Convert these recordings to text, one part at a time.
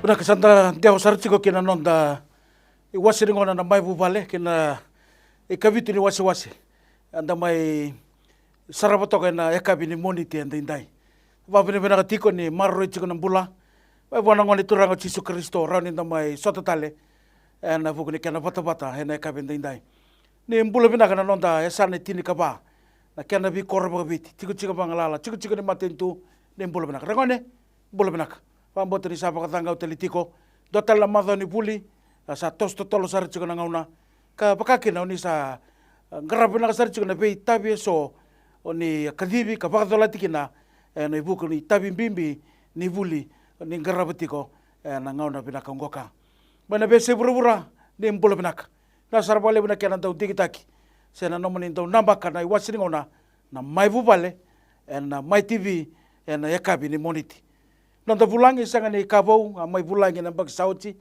Kuna kasanta deo sartiko kina nonda wasi ngona na Mai Vuvale kina ikavitu ni wasi anda mai sarabato kena ekabini moniti anda indai vavine vena tiko ni marro tiko na bula vai wana ngoni turanga Yesu Kristo rani nda mai sotatale na vukuni kena bata hena ekabini indai ni bula vina kana nonda esane tini kaba na kena vi korba viti tiko bangalala tiko ni matentu ni bula vina rangone bula vina pamboto ni sapa katanga utelitiko dotal la madoni puli sa tosto tolo sar tiko na ngauna ka pakakina oni sa ngarapina sar tiko na bei tabi so oni kadibi ka pakatola tikina na ibuku ni tabi bimbi ni vuli ni ngarapatiko na ngauna pina kangoka bana bese burubura ni mbola pinaka na sarbale bina kena tau tikitaki sena nomoni tau nambaka na iwasini ngona na Mai Vuvale na Mai TV na yakabi ni moniti nanda vulangi sanga ni kabau Mai vulangi na bag sauti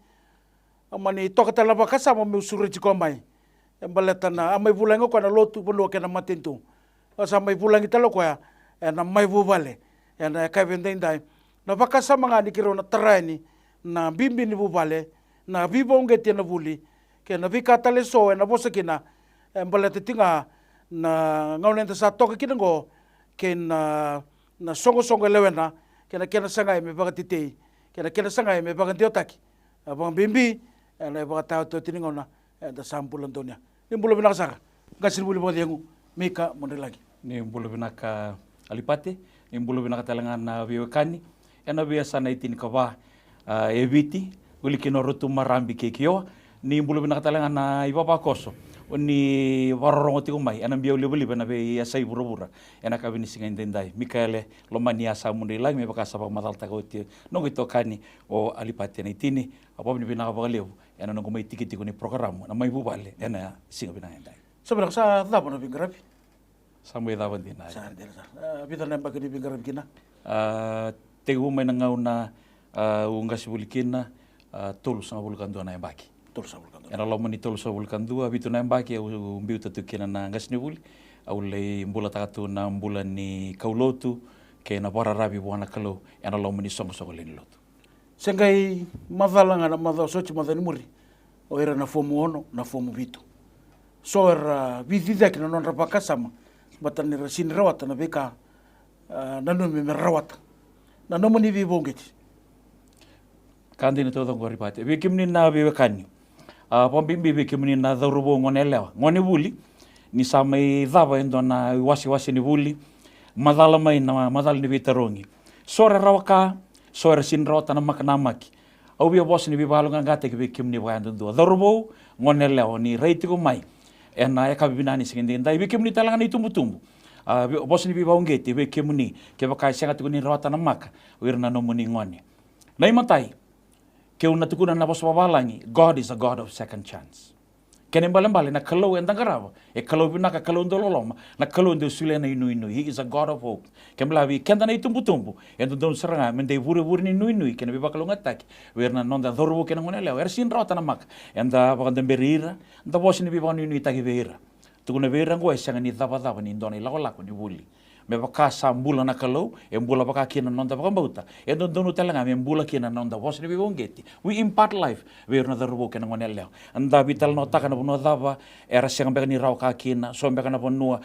amani toka la bakasa mo usuri tiko mai embaleta na Mai vulangi ko na lotu bono kena matentu asa Mai vulangi talo ko na Mai Vuvale na yakabi ndai na bakasa mga ni kiro na tarani na bimbi ni Vuvale na bibonge tina vuli kena vikatale so na bosa kina embaleta tinga na ngaunenta sa toka kinango kena na songo lewena kena sangai me bagatitei kena sangai me bagatiotaki abang bimbi na bagatao to tiningona da sampulan donya nimbulo binaka gasin buli bodiengu Mika Mudreilagi ni mbulo binaka Alipate ni mbulo binaka talangan na viwekani ena biasa Naitni kawa eviti uli kino rotu marambi kekio ni mbulo binaka talangan na ibaba koso oni warorongo tiko mai ana bia uli bana be asai burubura ena kabini singa indendai Mikaele lomania sa Mudreilagi me bakasa pa madal takoti nongo tokani o Alipate Naitni apa ni bina ka lewu ena nongo mai tikiti ko ni program na Mai Vuvale ena singa bina indai sebenarnya sa dabo na bingarabi sa mo daban din ai sa dela sa bita na bagani bingarabi kina tegu mai na ungasi bulikina tolu sa bulkan na baki era lo mani tolu sa bulkan dua bitu na baki au mbiu tatu kena na ngasni buli au le mbula takatu na mbula ni kaulotu ke na bara rabi wana kalo era lo mani songo len lotu sengai madalanga na madal sochi madani muri o era na fomu ono na fomu bitu so era vidida kina non rapaka sama batani rasin rawata na beka nanu me rawata na no mani vibongeti kandi ni todo ngori pate we kimni na we kani pombimbi we kimni na dharubo ngonelewa ngoni buli ni samai dhava endo na wasi ni buli madala mai na madal ni vitarongi sore rawaka sore sin rota na makanamaki au bia boss ni bibalo ngate ke kimni wa endo dharubo ngonelewa ni reitiko mai ena eka binani singindi ndai we kimni talanga ni tumbu boss ni bibaungeti we kimni ke baka senga tukuni rota na maka wirna no muni ngoni nai matai ke una tukuna na boss babalangi God is a God of second chance kene balembale na kalau endangarava kalau binaka kalau ndololoma na kalau ndo sule na inu he is a God of hope kemblavi kenda na itumbu endo don seranga mende vuri ni inu kene biba kalau ngataki werna nonda dorbo kene ngonele er sin rota na mak enda bakanda berira nda boss ni biba inu taki vera tukuna vera ngo esanga ni dava ni ndona lako ni vuli me bakasa mbula na kalau mbula bakakina nonda bakambauta endo donu telanga me mbula kina nonda was ni bongeti we impart life we na darbo kena ngonelle anda vital nota kana bono dava era senga bekani raw kakina so bekana bonua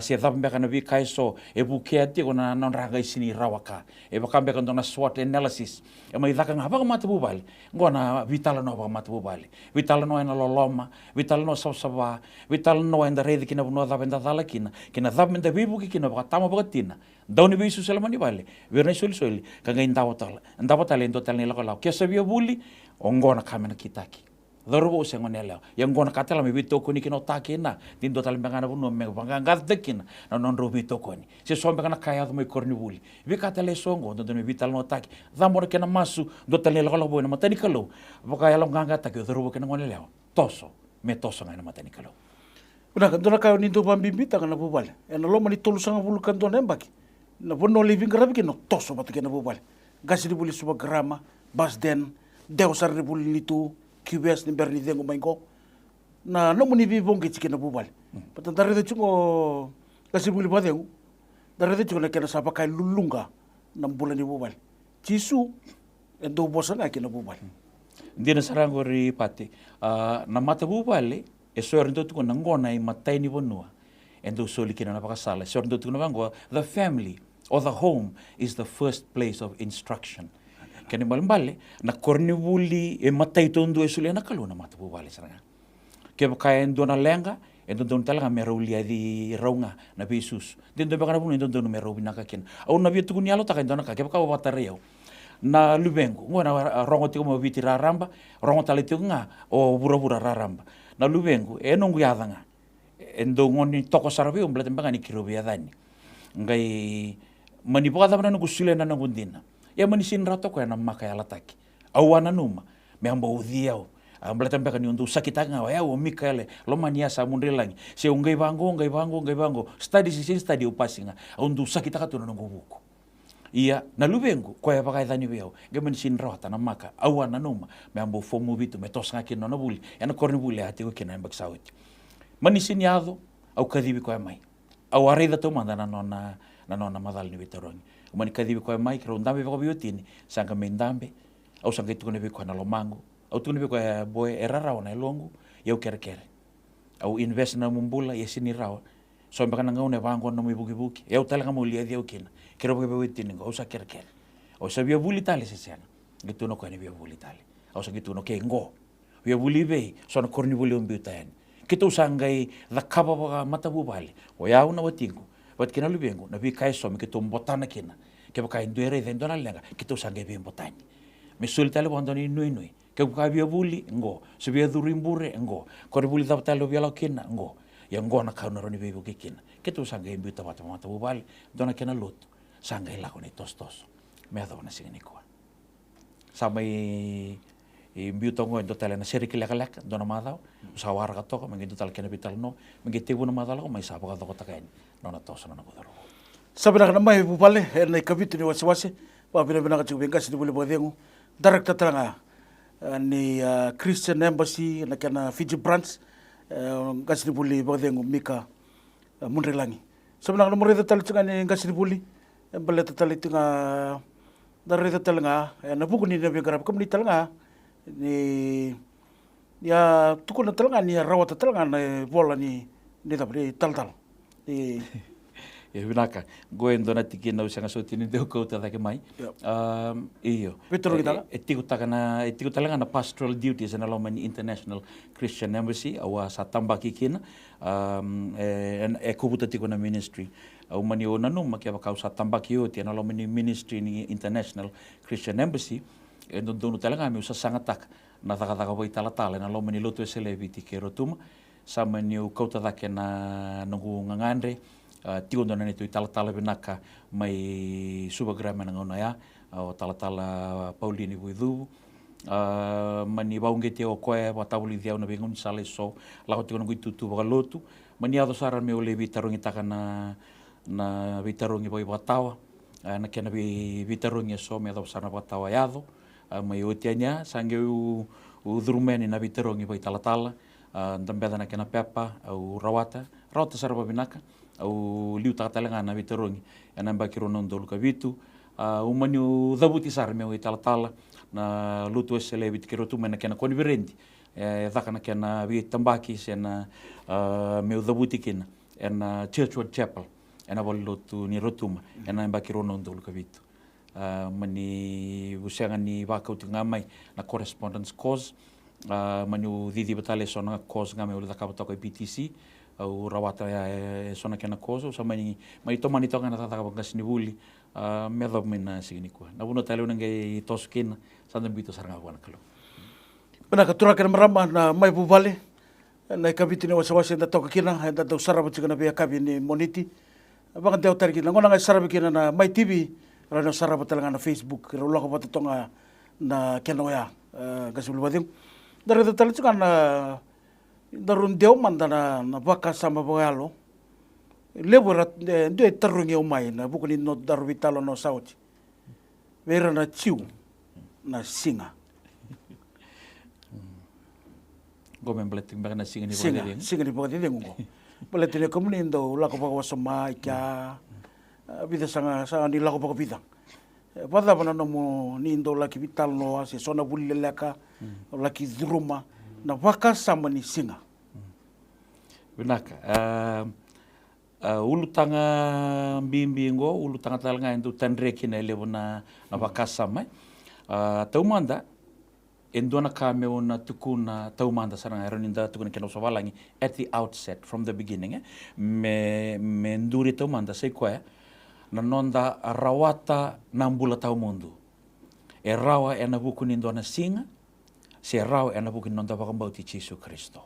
se dava bekana vi kaiso e buketi kona non raga isini rawaka e bakambe kan dona SWOT analysis e mai daka ngaba mata bubali ngona vital no ba mata bubali vital no ena loloma vital no sosaba vital no enda redi kina bono dava enda dala kina dava menda bibuki kina bakatama bagatina dauni bisu selamani vale verna soli kanga indawatala endo talni lako ke sabia buli ongona kamena kitaki dorbo sengonela yang gona katala me bitoko ni kino takina tindo tal mengana buno me banga dekina na non ro bitoko ni se sombe kana kaya do me korni buli vi katale songo do me vital no taki zamor kena masu do talni lako bo na matani kalo baka yalo nganga taki dorbo kena ngonela toso ngana matani kalo una kandona ka ni do bambimita kana Vuvale ena lo mani tolu sanga bulu kandona embaki na bono living grabi kino toso batakena Vuvale gasi buli suba grama basden deusar buli nitu QBS ni berni dengo maingo na no mani vibonge tikena Vuvale patandare de chungo gasi buli badeu dare de chungo kena sapa kai lulunga na bula ni Vuvale chisu E do bosa nga kina Vuvale. Dina sarango ri pate. Na mata Vuvale, e soarin to tuko nangona I matai ni vonua. And do soli kina na pakasala. Soarin to tuko na vango, the family or the home is the first place of instruction. Kani mbalimbali, na kornivuli e matai tondo e suli na kaluna mata Vuvale saranga. Kaya kaya ndo na lenga, endo don talaga me raulia di raunga na Jesus. Din do bakana pun endo don me raubi nakakin. Au na vietu kuni alo taka endo naka, kaya ka watareo. Na lubengo, ngona rongo tiko mo viti raramba, rongo tale tiko nga o bura raramba. Na lubengo, e nongu yadanga. Endo ngoni toko sarabi o mbelete mbanga ni kirobi yadani. Ngai mani pokata mana nungu sule na nangundina. Ya mani sinra toko ya na maka ya lataki. Awana numa, me amba udhiao. Mbelete mbanga ni undu sakitanga wa ya o Mika ele, loma ni asa Mudreilagi. Se ngai bango. Study upasinga. Undu sakitaka tu na nungu buku. Ia na lubengo ko ya pakai tani veo gemen sin rota na maka awana numa me ambo fomu bitu me tosanga kino na buli ya na korni buli ati ko kina mbak sawit mani sin yado au kadibi ko mai au arida to manda na nona madal ni vitorongi mani kadibi ko mai kro ndambe ko biotini sanga mendambe au sanga tu ne ko na lomango au tu ne ko boy erara ona longu eu kere au invest na mumbula yesini rawa so mbakana ngaune vango no buki eu talaga mo lia dio kina kero ke bewe tiningo o sa kere o sa via buli tale se sena gitu no ko ni via buli tale o sa gitu no ke ngo via buli be so na korni buli umbi taen kito sangai the kaba mata Vuvale o ya una watingo wat kina lubengo na vi kai so me kito mbotana kina ke ba kai nduere dentro na lenga kito sangai be mbotani me sul tale bondoni nui ke ka via buli ngo se via durimbure ngo korni buli tale via la kina ngo ya ngo na kauna roni be buki kina kito sangai mbi mata Vuvale dona kina lot sangai la koni tos me ado na singani ko samai mbi tongo endo tale na seriki lek dona madao sa warga to mengi tal kena bital no mengi tebu na madalo mai sa baga to takai nona tos na bodoro Sabina kana Mai Vuvale na kabitu ni wasiwasi pa bina ka tsubenga si bule bodengu director tanga ni Christian Embassy na kana Fiji branch ngasini buli bodengu Mika Mudreilagi sabina kana moreda tal tsinga ni ngasini buli baleta talitinga darita talanga na buku ni nabi garap kamni talanga ni ya tukuna talanga ni rawata talanga na bola ni tapri tal ni e vinaka goendo na tiki na usanga so tini de ko ta ke mai iyo Petro kita e tiku talanga na pastoral duties na Lomani International Christian Embassy awa sa tambaki kina e kubuta tiku na ministry au mani o nanu makia ba kausa tambaki o tia na Lomani Ministry ni International Christian Embassy e donu talanga mi usa sangatak na daga boi tala na Lomani lotu selebiti ke rotuma sa mani o kauta dake na nungu ngangandre tio dona ne tu tala binaka mai subagrama na ngona ya o tala Paulini Vuidu mani baunge te o koe wa tauli dia na bengum sale so la ko tino tutu ba lotu mani ado sara me o le vitarungi taka na vitarungi boi batawa na kena vitarungi so me ado sara batawa yado mai o tianya sange u drumeni na vitarungi boi tala ndambeda na kena pepa au rawata sara binaka au liu tatalenga na vitorongi ena mbakiro non dolu ka vitu umani u dabuti sar me o tala na lutu esele vitkiro tu mena kena konvirendi daka na kena vi tambaki sena me o dabuti kina ena Churchwood Chapel ena vol lutu ni rotuma ena mbakiro non dolu ka vitu mani usenga ni vakauti ngamai na correspondence course mani u didi batale sona course ngame o daka batoko PTC au rawata ya sona kena koso sa mai tomani tonga na tata ka sini buli me do mena sigini ko na buno tale ngai toskin sa ndambito saranga wana kalo pena ka tura kena marama na Mai Vuvale na kabitini wasiwasi da toka kina da do saraba tsigana be kabini moniti baka teo tariki na ngona ngai saraba kina na Mai TV rano saraba talanga na Facebook ro loko bata tonga na kena ya gasul badim dari tale tsigana darun deu mandana na baka sama bogalo lebora de tarungi o mai na bukuni no darvitalo no sauti vera na chiu na singa gomen bleting baka na singa ni bogadi dengo beletine komuni ndo la ko bawa sama ika vida sanga ni la ko bawa vida Vadavana no mo ni ndo laki vital no se sona buleleka laki druma na waka sama ni singa. Vinaka, ulutanga bimbingo, ulutanga talanga indu tandreki na elevo na wakasama. Taumanda, endona kameo na tukuna taumanda saranga eroninda tukuna kena usawalangi at the outset, from the beginning. Me nduri taumanda sei koe, na nonda rawata nambula tau mundu. E rawa e na buku nindona singa, se rawa e na buku nonda wakambauti Jesu Kristo.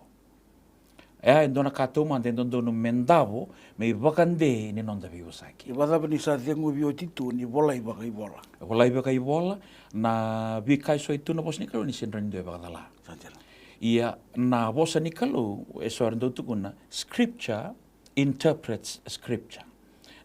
E ndona katou mande ndona mendavo me vakande ni nonda viusaki. I vadava ni sa dengu vio titu ni vola i vaka i vola. Vola i vaka i vola na vikai so itu na bosni kalu ni sindra ni doi vakadala. Ia na bosa ni kalu e soar ndo tukuna scripture interprets scripture.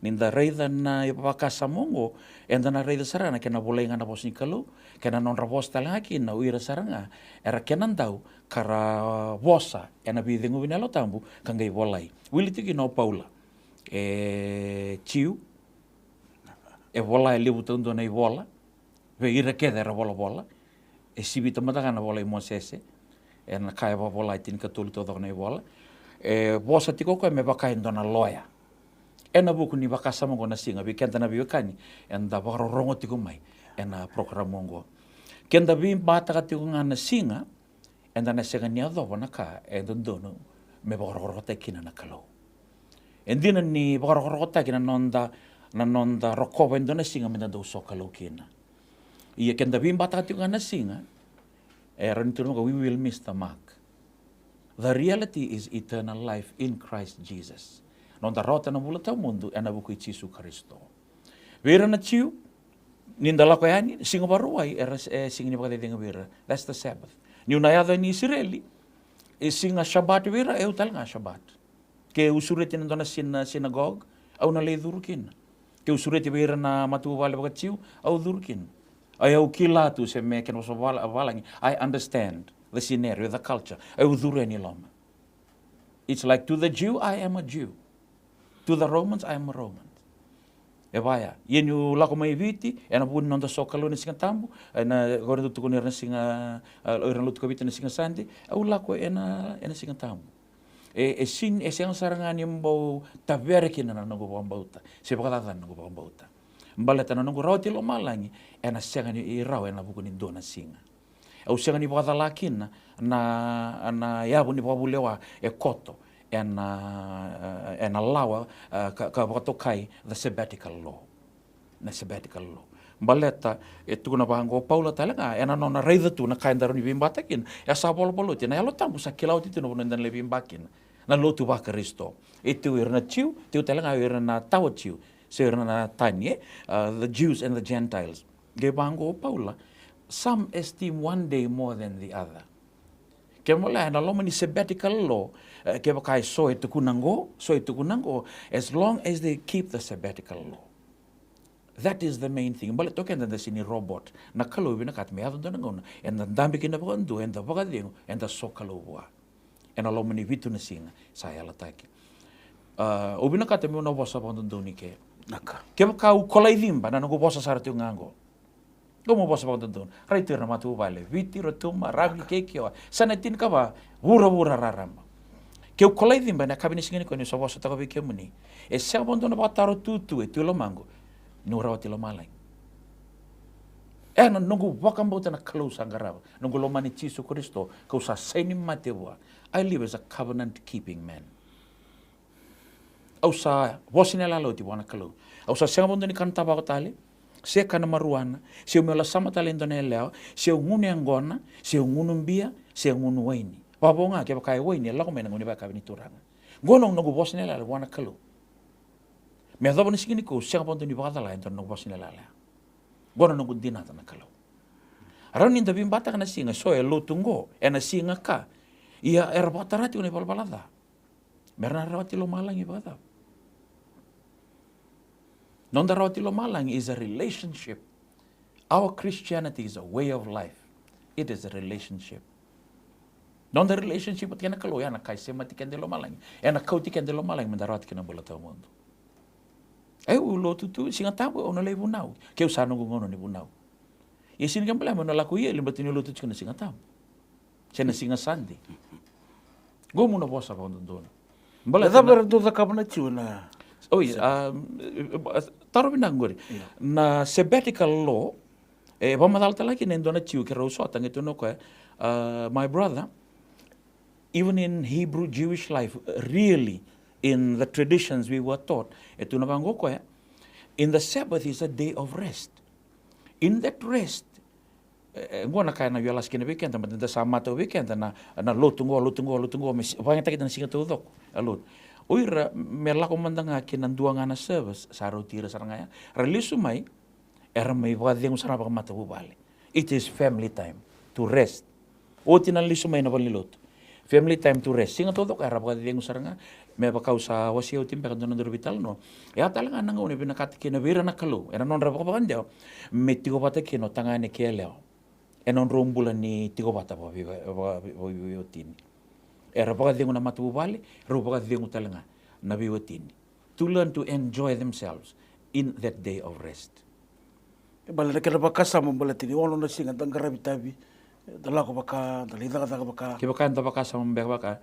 Ninda reida na ipapakasa mongo enda na reida sarana kena volenga na bosni kalu kena non rabos talaki na uira saranga era kena ndau kara vosa ena bidingu vinelo tambu kangai volai wili tiki no paula e tiu e volai libu tundo nei vola ve ira keda era vola e sibita mataga na vola i mosese ena kai volai tin katulu todo nei vola e vosa tiko ko me bakai ndona loya ena buku ni bakasa mongo na singa bikenta na biokani enda bakarorongo tiko mai ena program mongo kenda bim bataka tiko ngana singa enda na sega ni adobo na ka e dondono me bakarorota kina na kalau endina ni bakarorota kina na nonda rokova endona singa me do so kalau kina ia kenda bim bataka tiko ngana singa e rantuno we will miss the mark. The reality is eternal life in Christ Jesus. Nonda rota na mula tau mundu ena buku i Jesu Kristo. Vera na tiu, ninda lako yani, singa baruai, era singa ni pakate tinga vera. That's the Sabbath. Ni unayado ni Israeli, e singa Shabbat vera, e utal nga Shabbat. Ke usureti nandona sinagog, au na lei durukin. Ke usureti vera na Mai Vuvale baka tiu, au durukin. Ai au kilatu se me kena valangi. I understand the scenario, the culture. Au dureni loma. It's like to the Jew, I am a Jew. To the Romans, I am a Roman. E vaya, ienu lako mai viti, e na puni nonda sokalo ni singa tambu, e na gore tu tukuni na singa, ora lutu ka viti na singa sandi, au lako e na singa tambu. E singa sarangani mbau tavere kina na nungu wambauta, se pakatata na nungu wambauta. Mbaleta na nungu rauti lo malangi, e na singa ni i rau e na buku ni dona singa. Au singa ni pakatala kina, na yabu ni pakabulewa e koto, and allow kai the sabbatical law. The sabbatical law. Baleta tukuna bahango Paula talanga ena nona reida tu na kainda ni bimbatakin ya sa bolo tina ya lo tambu sa kilau titu no ndan le bimbakin na lo tu ba Kristo itu irna tiu tiu talanga irna tawo tiu se irna tanye the Jews and the Gentiles ge bahango Paula some esteem one day more than the other. Kemola na loma ni sabbatical law ke bakai so tukunango as long as they keep the sabbatical law. That is the main thing. Bale token da sini robot na kalau bina kat me ado dona ngona and the dambi kina bakandu and the bagadingo and the sokalo wa and loma ni vitu na singa saya lataki. Obina kat me no bosa bandondoni ke naka. Ke bakau kolai dimba na ngo bosa saratu ngango. Como bosa bandondon. Right na Mai Vuvale. Viti rotuma rabi kekio. Sanatin ka ba wura rarama. Ke o kolai dimba na kabini singini ko ni so bosa ta ko muni. E se abandona ba taro tutu e tulo mango. No rawati lo malai. E no nungu wakambota na kalau sangarava. Nungu lo mani Jesu Kristo ko sa saini matewa. I live as a covenant keeping man. Au sa vosinela lo ti wana kalau. Au sa singabondoni kanta ba ko tali. Se kana maruana, se umela sama talento na leo, se ngunu angona, se ngunu mbia, se ngunu waini. Babonga ke bakai waini la ko mena nguni ba kabini turanga. Golong no bosne la wana kalu. Me ado boni sigini ko se ponto ni bata la ento no bosne la. Gono no gudina ta na kalu. Arani nda bimbata kana singa so e lutungo, ena singa ka. Ia era batarati une balbalada. Merna rawati lo malangi bata. Nonda rawati lo malang is a relationship. Our Christianity is a way of life. It is a relationship. Nonda relationship at kena kalo yana kai sema tikende lo malang. Ena kau tikende lo malang menda rawati kena bola tau mundo. Ai u lotu tu singa tabu ona le bunau. Ke usano ngono ni bunau. E sin kan pala la ku ye le batini lotu tsina singa tabu. Sena singa sandi. Go muna bosa ba ndona. Mbala ta ber do zakabna chiuna. Oh taro binangori. Na sabbatical law pamadal talaki ne ndona chiu ke roso tangeto no ko my brother, even in Hebrew Jewish life, really in the traditions we were taught, in the Sabbath is a day of rest. In that rest, ngona kaya na yolas kina weekend, but the samata weekend na lotungo, vangita kita singa tudok, alot. Uira melako mandanga kinanduanga na service sa rotira sarangaya. Release mai era mai vadeng usara pa mata Vuvale. It is family time to rest. Otina lisu mai na valilot. Family time to rest. Singa todo ka rabga deng usaranga me ba kausa wasi utim pe kadon ndo vital no. Ya talanga nanga une bina katikina vira na kalu. Era non rabga bandio. Me tigo pata kino tangane keleo. E non rombula ni tigo pata ba otini. Era ba deng na mata Vuvale, ro ba deng talanga na otini. To learn to enjoy themselves in that day of rest. Bala kena bakasa mambala tini ono na singa tangara bitabi. Dalako baka, dalida baka. Ke baka baka sa mambek baka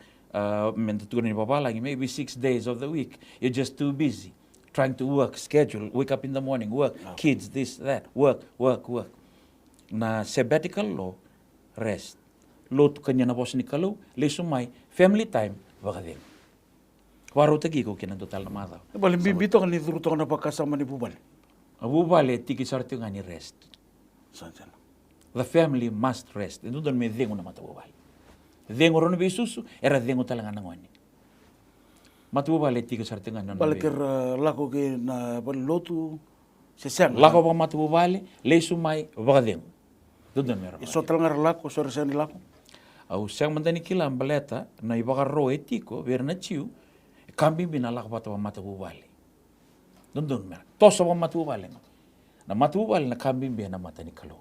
mentutunan ni papa lagi maybe 6 days of the week you're just too busy trying to work schedule, wake up in the morning, work, kids, this, that, work. Na sabbatical law, rest. Law tu kanya na boss ni kalau, lesumay, family time, bakadeng. Waro tagi ko kinan total na mata. Bali bibito kan ni turuto na bakasama ni Vuvale. Vuvale tiki sarti nga ni rest. Sansan. The family must rest. Ito doon may dengo na mata Vuvale. Dengo ron besusu era dengo talaga nangoni. Mata Vuvale tiki sarti nga non. Balker lako ke na lotu sesang. Lako pa mata Vuvale, lesumay bakadeng. Doon meron. So talaga lako so resen lako. Au sang mandani kila baleta na ibaka ro etiko verna chiu kambi bina lako pa mata Vuvale. Doon meron. Tosa pa mata Vuvale. Na mata Vuvale na kambi bina mata ni kalo.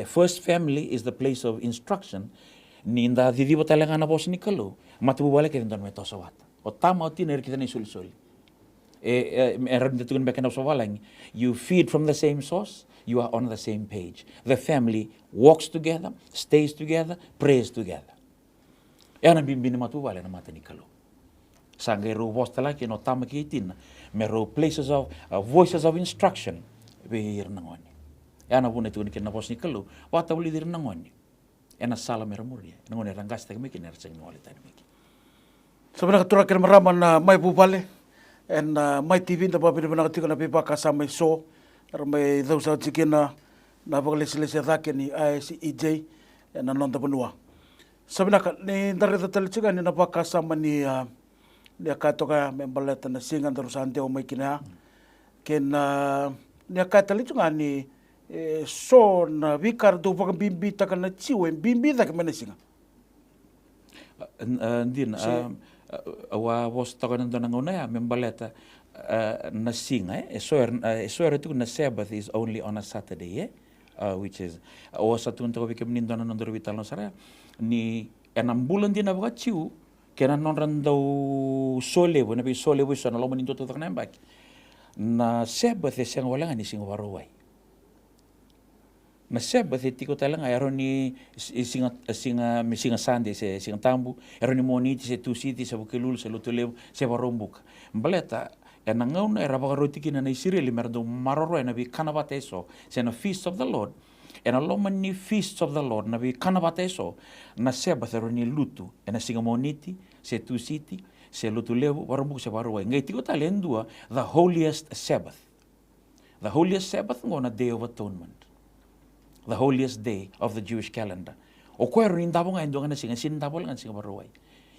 First family is the place of instruction. Ninda didibo talaga na boss ni kalo. Mata Vuvale kita ndon me tosa wata. O tama o tiner kita ni sul. You feed from the same source. You are on the same page. The family walks together, stays together, prays together. Yana bimbini mata Vuvale na mata ni kalo. Sangero boss talaki no tama kitin. Mero places of voices of instruction. Beir nangoni. Yana bune tu ni kena boss ni kalo. Wata uli dir nangoni. Ena sala mera muria. Nangoni rangas tak miki ner sing ngoli tani miki. Sebenarnya tura kena meraman na Mai Vuvale en Mai TV na babi na tika na pipa kasama so ramai dausa tikena na baglesi dhake ni ICEJ na nonda benua. Sebenarnya ni dari tetel cika ni na kasama ni ni katoka membaleta na singan terus ante o mai kina ken ni katali cunga ni so na vikar do pag bimbi ta kana chiwe bimbi ta kana singa ndin wa was ta kana ndona ngona ya membaleta na singa so tu na Sabbath is only on a Saturday which is o sa tu nto bikem nindona ndoro vital no sara ni enam bulan din na chiu kena non randau solevo na bi solevo so na lo maninto to takna mbaki na Sabbath e seng wala ni sing warowai na Sabbath e tiko talanga eroni singa Sunday se singa tambu eroni moniti se tusiti se bukelul se lotolevo se warombuka mbaleta ena ngauna era bagarotiki na Israel merdo maroro na bi kanabate so se na feast of the Lord ena lo mani feasts of the Lord na bi kanabate so na Sabbath eroni lutu ena singa moniti se tusiti se lotolevo warombuka se warowai ngai tiko talendua the holiest Sabbath ngona day of atonement, the holiest day of the Jewish calendar. O ko eroni ndabo nga ndo nga singa sin double nga singa warowai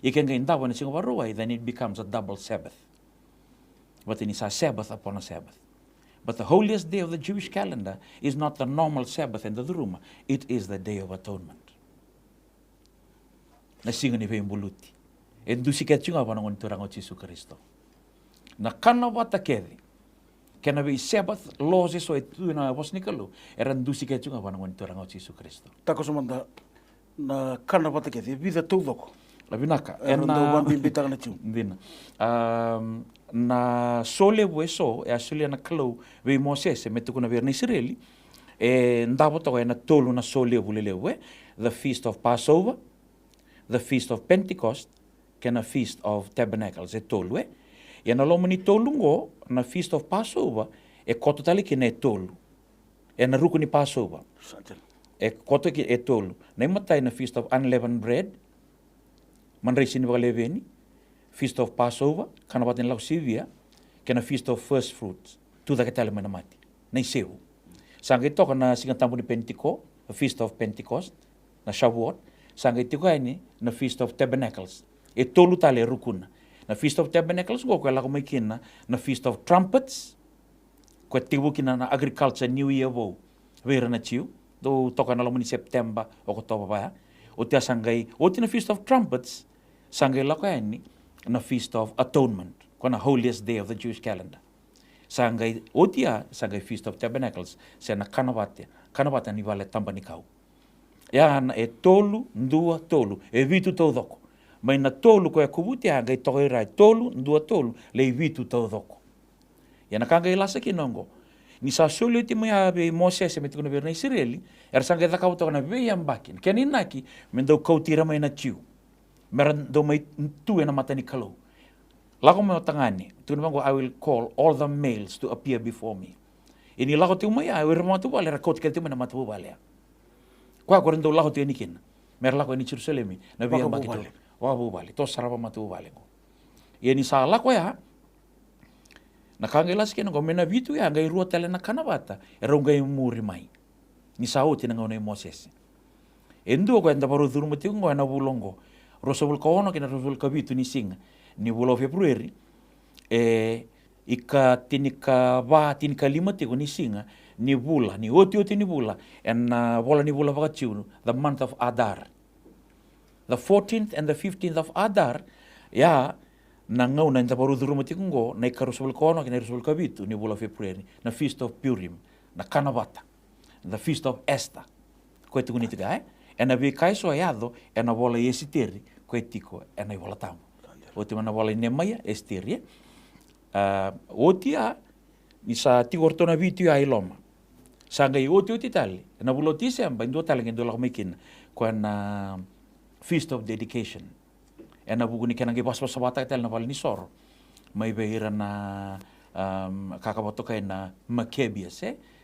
iken nga ndabo na singa warowai then it becomes a double Sabbath. But it is a Sabbath upon a Sabbath. But the holiest day of the Jewish calendar is not the normal Sabbath in the Ruma. It is the Day of Atonement. Na singa ni buluti. E dusiket chunga panangon turang o Jesu Kristo. Na kana wata kedi. Kena be Sabbath laws so itu na was nikalo. Eran dusiket chunga panangon turang o Jesu Kristo. Tako sumanda na kana wata kedi vida tudoko. Labinaka. Rondo bambibita na tiu. Dina. Na sole we so, asuli na kalau we Moses, me tukuna ver na Israeli, ndabo to na tolu na sole bulelewe, the feast of Passover, the feast of Pentecost, kena feast of Tabernacles, tolu e na lomo ni tolu ngo, na feast of Passover, koto tali ki na tolu. Na ruku ni Passover. Koto ki tolu. Na imatai na feast of unleavened bread, manrei sini bakaleveni, feast of Passover, kana batin lau sivia, kena feast of first fruits, tu da ketale mana mati, na isehu. Sanga ito na singa tampo ni Pentecost, the feast of Pentecost, na Shavuot, sanga ito ni na feast of Tabernacles, tolu tale rukuna. Na feast of Tabernacles go ko may kina na feast of trumpets, ko tibu kina na agriculture new year wo, vera na chiu, do toka na ni September o October ba, o tia sangai, o tina feast of trumpets, sangai lako ni na feast of atonement, ko na holiest day of the Jewish calendar. Sangai otia sangai feast of tabernacles, sa na kanawata ni vale tamba ni kau. Ya na tolu ndua tolu, vitu todoko. Mai na tolu ko kubuti ngai tokai rai tolu ndua tolu le vitu todoko. Ya na kanga ilasa kinongo. Ni sa sulu ti mo be Moses me tukuna ver na Israeli, sangai da kau to na be yambakin. Keninaki mendo kau tira mai na chiu. Meron do may tuwe na mata ni kalau. Lako mo tangani, tunabango I will call all the males to appear before me. Ini lako tu maya, I will matu bale rakot kel tu na matu bale. Kwa ko ndo lako tu enikin. Mer lako ni Jerusalem na biya bakito. Wa bu bale, to saraba matu bale ko. Ini sa lako ya. Nakangelas kino mena vitu ya ngai ruo tele na kanabata, ngai muri mai. Ni sa oti na ngone Moses. Endo ko enda baru duru mati ngo na bulongo. Rosabul kaono kina rosabul kabitu ni singa ni bulan Februari ika tinika lima tigo ni singa ni bula ni oti ni bula and bola ni bula vakatiu the month of Adar, the 14th and the 15th of Adar ya na ngau na baru duru mati ngo na ika rosabul kaono kina rosabul kabitu ni bulan Februari na feast of Purim na kanabata, the feast of Esther ko tigo ni tiga and na be kaiso ayado and na bola yesiteri tiko e nei wala tamu. O te mana wala i Nehemia, Esteria. O tia, ni sa tigortona vitu ai loma. Sanga i oti tali. Na bulo tise amba, indua tali ngendo lako mekina. Kwa na Feast of Dedication. E na buku ni kena nge basbasa wata tali na wala ni soro. Mai behira na kakabatoka na Maccabees,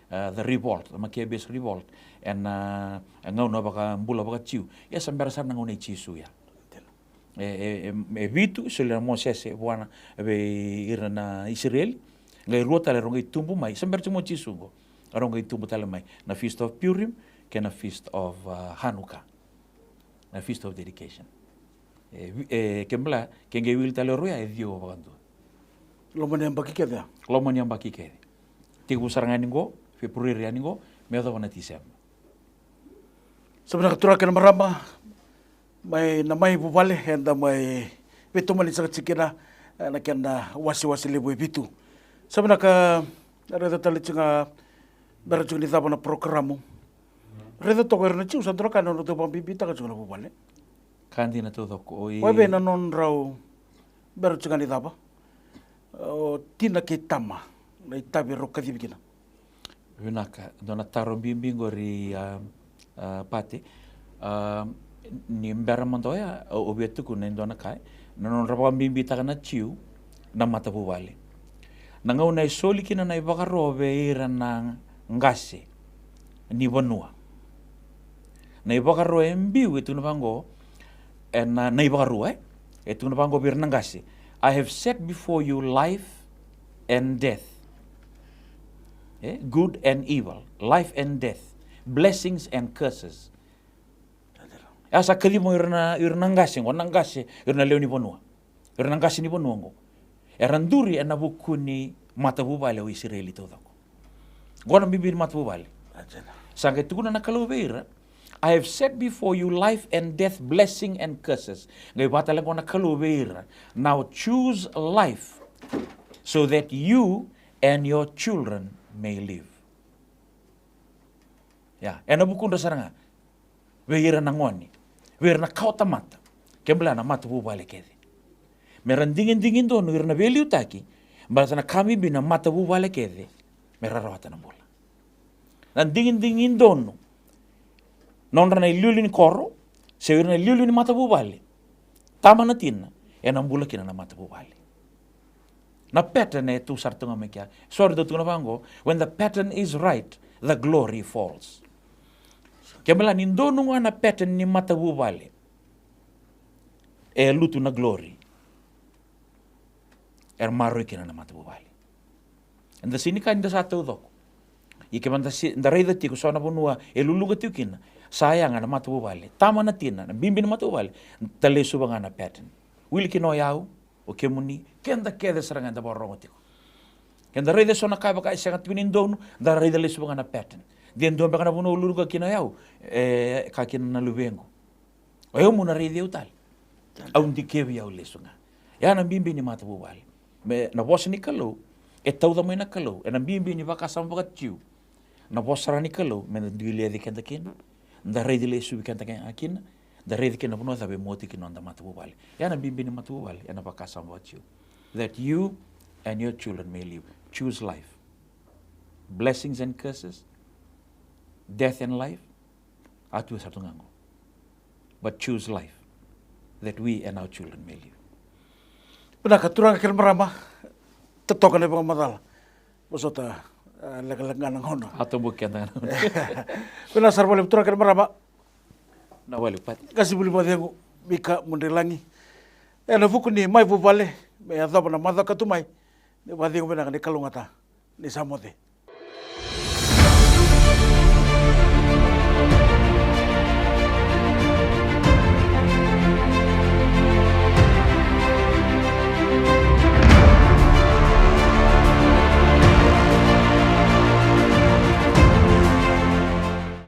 the revolt, the Maccabees revolt. E na ngau na baka mbula baka tiu. Ya sambera sana ngau nei chisu ya. Vitu sila Moses buana be ira na Israel ngai ruota le rongai tumbu mai samber tumo chisungo rongai tumbu tale mai na feast of Purim ke na feast of Hanukkah na feast of dedication kembla ke ngai wil tale roya dio bandu Lomani ambaki kede tigu sarangani ngo Februari ani ngo medo wana Desember sebenarnya tura kena marama mai na Mai Vuvale henda mai vitu mali sa tsikina na kena wasi lebu vitu sabana ka reda tali tsinga beraju ni taba na programu reda to na chiu sa tura kana no to bibita ka tsuna Vuvale kandi na to ko wa be na non rau beraju ni taba o tina ke tama na itabi roka dibikina vinaka dona taro bimbingo ri pate ni mbera mandoya o betu ku nendo na kai non raba bimbi ta na chiu na mata Vuvale na ngau na soli kina na ibakaro be ira na ngase ni bonua na ibakaro embi wetu na bango na ibakaro etu na bango bir na ngase I have set before you life and death, good and evil, life and death, blessings and curses. Asa kalimo irna ngase ngo nangase irna leo ni bonua. Irna ngase ni bonua ngo. Eranduri na buku ni mata Vuvale o Israeli todako. Gona bibir mata Vuvale. Sanga tukuna na kaloveira. I have set before you life and death, blessing and curses. Ngai batala gona kaloveira. Now choose life so that you and your children may live. Ya, ena buku nda saranga. Veira na ngoni. Ver na kauta mata. Kembla na Mata Vuvale kede. Meran dingin dono irna veli utaki. Balasana kami bina Mata Vuvale kede. Mera rawata na bola. Dan dingin dono. Non na iliuli ni koro. Se irna iliuli ni Mata Vuvale. Tama na tina. E na mbula kina na Mata Vuvale. Na pattern e tu sartunga mekia. Sorry do tuna vango. When the pattern is right, the glory falls. Kembla ni dono nga na pattern ni Mata Vuvale. E lutu na glory. Maro kina na Mata Vuvale. And the sinika inda sa tau doko. Ike man da reida tiku so na punua e luluga tiu kina. Sayang na Mata Vuvale. Tama na tina na bimbi na Mata Vuvale. Tale suba na pattern. Wili kino yau o kemuni kenda kede seranga da borongo tiku. Kenda reida so na kai baka isanga tinin donu da reida le suba na pattern. Dien doon baka na punua luluga kina yau ka kina na lubengo. O eu muna reida utal. Au ndi kewi yau le sunga. Ya na bimbi ni Mata Vuvale. Me na bosa ni kalau e tau da na kalau e na bimbi ni baka samba tiu na bosa ni kalau me na duile de kenda ken da reidi le subi kenda ken akin da reidi ken no da be moti kin on da Mata Vuvale ya na bimbi ni Mata Vuvale e na baka samba tiu that you and your children may live. Choose life. Blessings and curses, death and life atu satu ngango, but choose life that we and our children may live. Puna katurang kel marama tetokan e madala. Bosota leg-legan ng hono. Ato bukyan tangan. Puna sarbole turang kel marama. Na wali pat. Kasi buli mo Mika Mudreilagi. E na fuku ni Mai Vuvale me adaba na madaka tumai. Ne wadi ngomena ni kalungata ni samote.